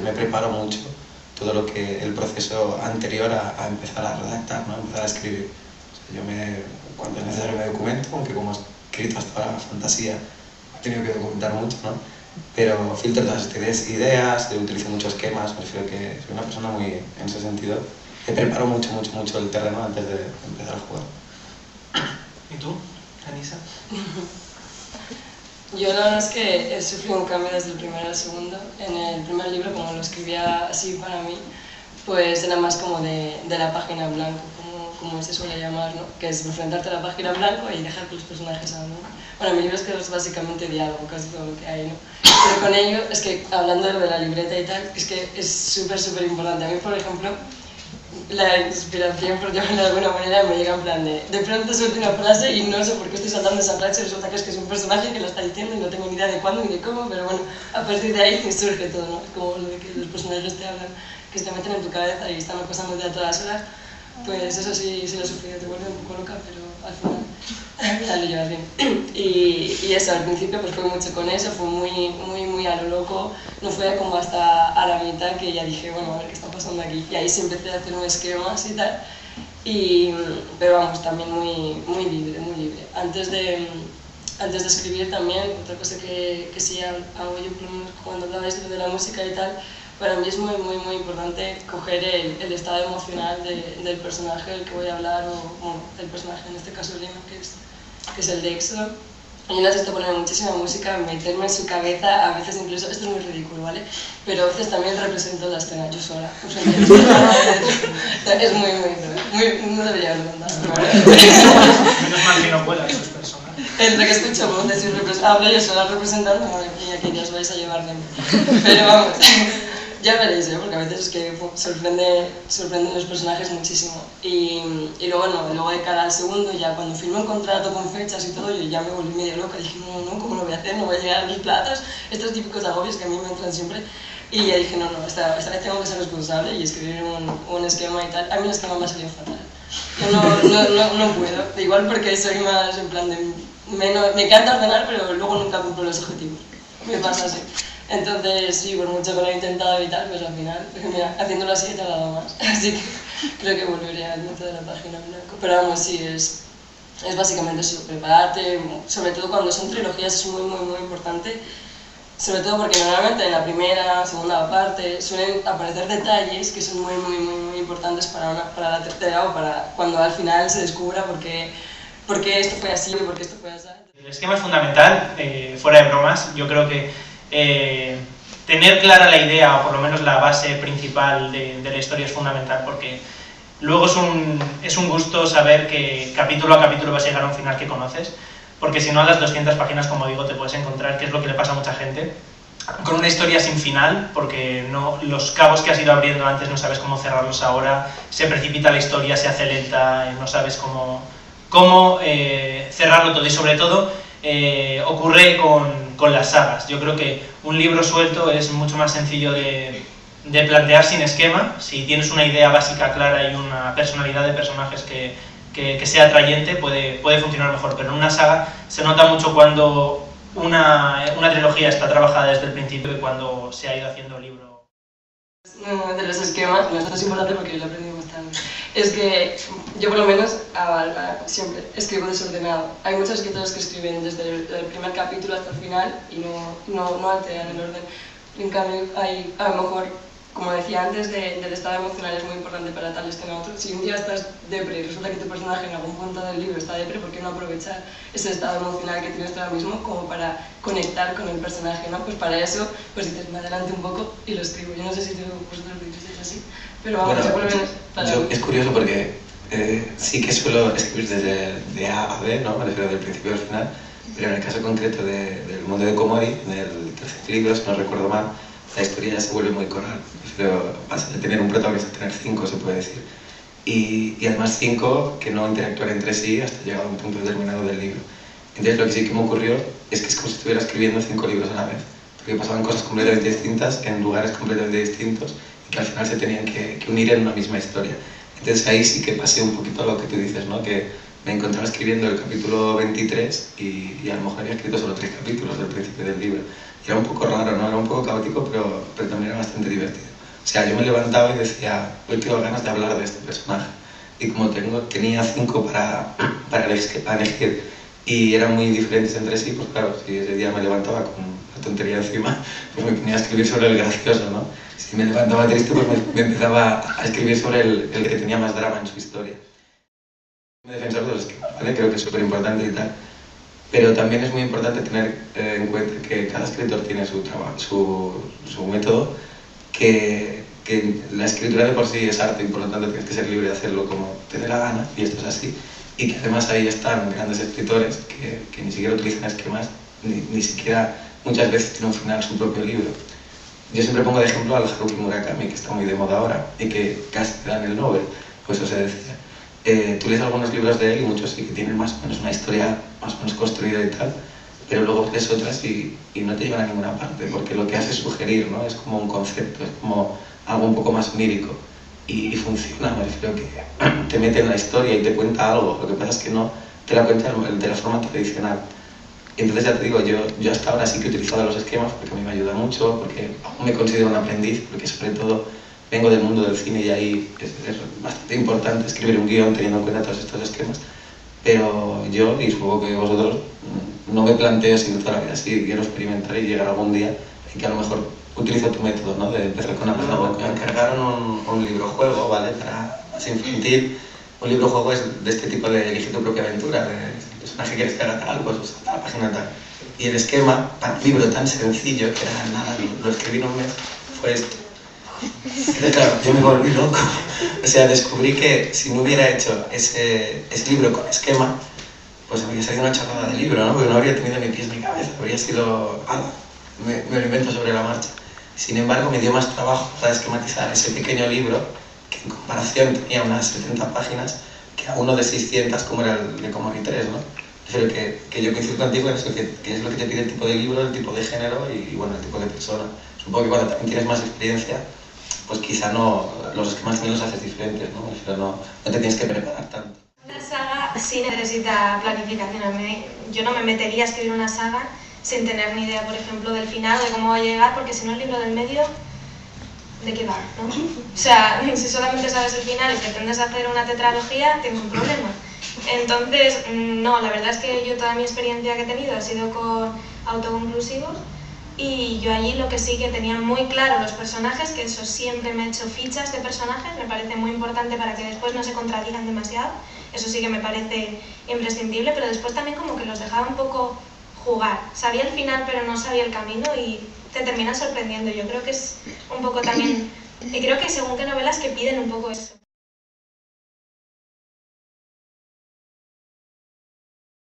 me preparo mucho todo lo que el proceso anterior a empezar a redactar, ¿no? A empezar a escribir. O sea, cuando es necesario me documento, aunque como he escrito hasta ahora fantasía, he tenido que documentar mucho, ¿no? Pero filtro todas estas ideas, utilizo muchos esquemas, me refiero que soy una persona muy, en ese sentido, me preparo mucho el terreno antes de empezar a jugar. ¿Y tú, Anisa? Yo la verdad es que he sufrido un cambio desde el primero al segundo. En el primer libro, como lo escribía así para mí, pues era más como de la página en blanco, como se suele llamar, ¿no? Que es enfrentarte a la página en blanco y dejar que los personajes hablen. Bueno, mi libro es que es básicamente diálogo, casi todo lo que hay, ¿no? Pero con ello, es que hablando de la libreta y tal, es que es súper importante. A mí, por ejemplo, la inspiración, por llamarlo de alguna manera, me llega en plan de pronto suelto una frase y no sé por qué estoy saltando esa frase, resulta que es un personaje que lo está diciendo y no tengo ni idea de cuándo ni de cómo, pero bueno, a partir de ahí surge todo, ¿no? Como lo de que los personajes te hablan, que se te meten en tu cabeza y están pasándote a todas horas, pues eso sí lo he sufrido, te vuelve un poco loca, pero al final ya lo llevas bien. Y eso, al principio pues fue mucho con eso, fue muy a lo loco, no fue como hasta a la mitad que ya dije, bueno, a ver qué está pasando aquí. Y ahí sí empecé a hacer un esquema y tal, pero vamos, también muy libre. Antes de escribir también, otra cosa que sí hago yo, por lo menos cuando hablaba esto de la música y tal, para mí es muy importante coger el estado emocional del personaje del que voy a hablar, o bueno, del personaje, en este caso Lima, que es el de Éxodo. Yo necesito poner muchísima música, meterme en su cabeza, a veces incluso, esto es muy ridículo, ¿vale? Pero a veces también represento la escena yo sola. Es muy, no debería haberlo contado. Menos mal que no cuelan esos personajes. Entre que escucho voces y hablo yo sola representando, madre mía, que ya os vais a llevar de mí. Pero vamos, ya veréis, porque a veces es que sorprenden los personajes muchísimo. Y luego de cara al segundo, ya cuando firmé un contrato con fechas y todo, yo ya me volví medio loca, dije, no, ¿cómo lo voy a hacer? No voy a llegar a los platos, estos típicos agobios que a mí me entran siempre. Y ya dije, no, esta vez tengo que ser responsable y escribir un esquema y tal. A mí el esquema me ha salido fatal. Yo no puedo, igual porque soy más en plan de... me encanta ordenar, pero luego nunca cumplo los objetivos. Me pasa así. Entonces, sí, por mucho que lo he intentado y tal, pues al final, mira, haciéndolo así he tardado más. Así que creo que volveré al método de la página en blanco. Pero vamos, sí, es básicamente eso, prepararte, sobre todo cuando son trilogías es muy importante. Sobre todo porque normalmente en la primera, segunda parte suelen aparecer detalles que son muy importantes para la tercera o para cuando al final se descubra por qué esto fue así y por qué esto fue así. El esquema es fundamental, fuera de bromas. Yo creo que tener clara la idea, o por lo menos la base principal de la historia, es fundamental, porque luego es un gusto saber que capítulo a capítulo vas a llegar a un final que conoces, porque si no, a las 200 páginas, como digo, te puedes encontrar, que es lo que le pasa a mucha gente, con una historia sin final, porque los cabos que has ido abriendo antes no sabes cómo cerrarlos ahora, se precipita la historia, se hace lenta, no sabes cómo cerrarlo todo. Y sobre todo ocurre con las sagas. Yo creo que un libro suelto es mucho más sencillo de plantear sin esquema. Si tienes una idea básica clara y una personalidad de personajes que sea atrayente, puede funcionar mejor. Pero en una saga se nota mucho cuando una trilogía está trabajada desde el principio y cuando se ha ido haciendo el libro. De los esquemas, esto es importante porque lo he aprendido bastante. Es que yo por lo menos siempre escribo desordenado. Hay muchos escritores que escriben desde el primer capítulo hasta el final y no alteran el orden. En cambio, a lo mejor, como decía antes, del estado emocional es muy importante para tal escena otro. Si un día estás depre y resulta que tu personaje en algún punto del libro está depre, ¿por qué no aprovechar ese estado emocional que tienes ahora mismo como para conectar con el personaje, ¿no? Pues para eso, pues dices, me adelante un poco y lo escribo. Yo no sé si vosotros lo dices así, pero vamos, bueno, por lo menos para... Es curioso porque sí que suelo escribir desde de A a B, ¿no? Me refiero del principio al final, pero en el caso concreto del mundo de Komodi, en el tercer libro, si no recuerdo mal, la historia ya se vuelve muy corral. Pero pasa de tener un protagonista a tener 5, se puede decir. Y además 5 que no interactúan entre sí hasta llegar a un punto determinado del libro. Entonces lo que sí que me ocurrió es que es como si estuviera escribiendo 5 libros a la vez. Porque pasaban cosas completamente distintas en lugares completamente distintos y que al final se tenían que unir en una misma historia. Entonces ahí sí que pasé un poquito a lo que tú dices, ¿no? Que me encontraba escribiendo el capítulo 23 y a lo mejor había escrito solo 3 capítulos del principio del libro. Y era un poco raro, ¿no? Era un poco caótico, pero también era bastante divertido. O sea, yo me levantaba y decía, hoy tengo ganas de hablar de este personaje. Y como tenía 5 para elegir y eran muy diferentes entre sí, pues claro, si ese día me levantaba con la tontería encima, pues me ponía a escribir sobre el gracioso, ¿no? Si me levantaba triste, pues me empezaba a escribir sobre el que tenía más drama en su historia. Soy defensor de los esquemas, ¿vale? Creo que es súper importante y tal, pero también es muy importante tener en cuenta que cada escritor tiene su trabajo, su método, que la escritura de por sí es arte y por lo tanto tienes que ser libre de hacerlo como te dé la gana, y esto es así, y que además ahí están grandes escritores que ni siquiera utilizan esquemas, ni siquiera muchas veces tienen un final su propio libro. Yo siempre pongo de ejemplo al Haruki Murakami, que está muy de moda ahora y que casi te dan el Nobel, pues o sea, decía, tú lees algunos libros de él y muchos sí que tienen más o menos una historia más o menos construida y tal, pero luego lees otras y no te llevan a ninguna parte, porque lo que hace es sugerir, ¿no? Es como un concepto, es como algo un poco más onírico y funciona, me refiero que te mete en la historia y te cuenta algo, lo que pasa es que no te la cuenta de la forma tradicional. Y entonces ya te digo, yo hasta ahora sí que he utilizado los esquemas porque a mí me ayuda mucho, porque aún me considero un aprendiz, porque sobre todo vengo del mundo del cine y ahí es bastante importante escribir un guión teniendo en cuenta todos estos esquemas, pero yo, y supongo que vosotros, no me planteo sino toda la vida así, quiero experimentar y llegar algún día en que a lo mejor utilizo tu método, ¿no? De empezar con una página web. Me encargaron un libro juego, ¿vale? Para más infantil. Un libro juego es de este tipo de elige tu propia aventura, de el personaje quieres que haga tal, pues usa la página tal. Y el esquema, para un libro tan sencillo, que era nada, lo escribí en un mes, fue esto. Entonces, claro, yo me volví loco. O sea, descubrí que si no hubiera hecho ese libro con esquema, pues habría salido una chorrada de libro, ¿no? Porque no habría tenido ni pies ni cabeza, habría sido algo. Me lo invento sobre la marcha. Sin embargo, me dio más trabajo para esquematizar ese pequeño libro, que en comparación tenía unas 70 páginas, que a uno de 600 como era el de Comori 3, ¿no? Pero que yo coincido contigo en eso, que es lo que te pide el tipo de libro, el tipo de género y bueno, el tipo de persona. Supongo que cuando también tienes más experiencia, pues quizá no, los esquemas también los haces diferentes, ¿no? Pero no te tienes que preparar tanto. Una saga sí necesita planificación. Yo no me metería a escribir una saga sin tener ni idea, por ejemplo, del final, de cómo va a llegar, porque si no el libro del medio, ¿de qué va? ¿No? O sea, si solamente sabes el final y pretendes hacer una tetralogía, tienes un problema. Entonces, no, la verdad es que yo toda mi experiencia que he tenido ha sido con autoconclusivos y yo allí lo que sí que tenía muy claro los personajes, que eso siempre me he hecho fichas de personajes, me parece muy importante para que después no se contradigan demasiado, eso sí que me parece imprescindible, pero después también como que los dejaba un poco jugar. Sabía el final pero no sabía el camino y te terminan sorprendiendo. Yo creo que es un poco también, y creo que según qué novelas que piden un poco eso.